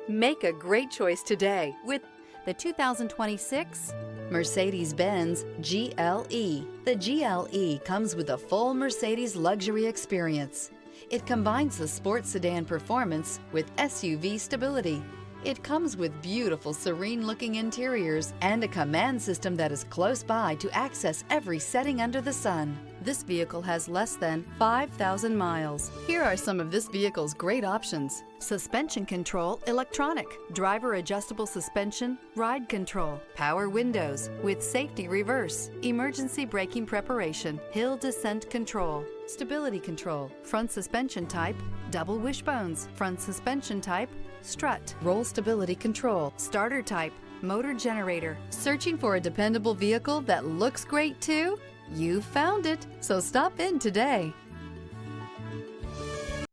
Make a great choice today with the 2026 Mercedes-Benz GLE. The GLE comes with a full Mercedes luxury experience. It combines the sports sedan performance with SUV stability. It comes with beautiful, serene-looking interiors and a command system that is close by to access every setting under the sun. This vehicle has less than 5,000 miles. Here are some of this vehicle's great options: suspension control electronic, driver adjustable suspension, ride control, power windows with safety reverse, emergency braking preparation, hill descent control, stability control, front suspension type, double wishbones, front suspension type, strut, roll stability control, starter type, motor generator. Searching for a dependable vehicle that looks great too? You found it, so stop in today.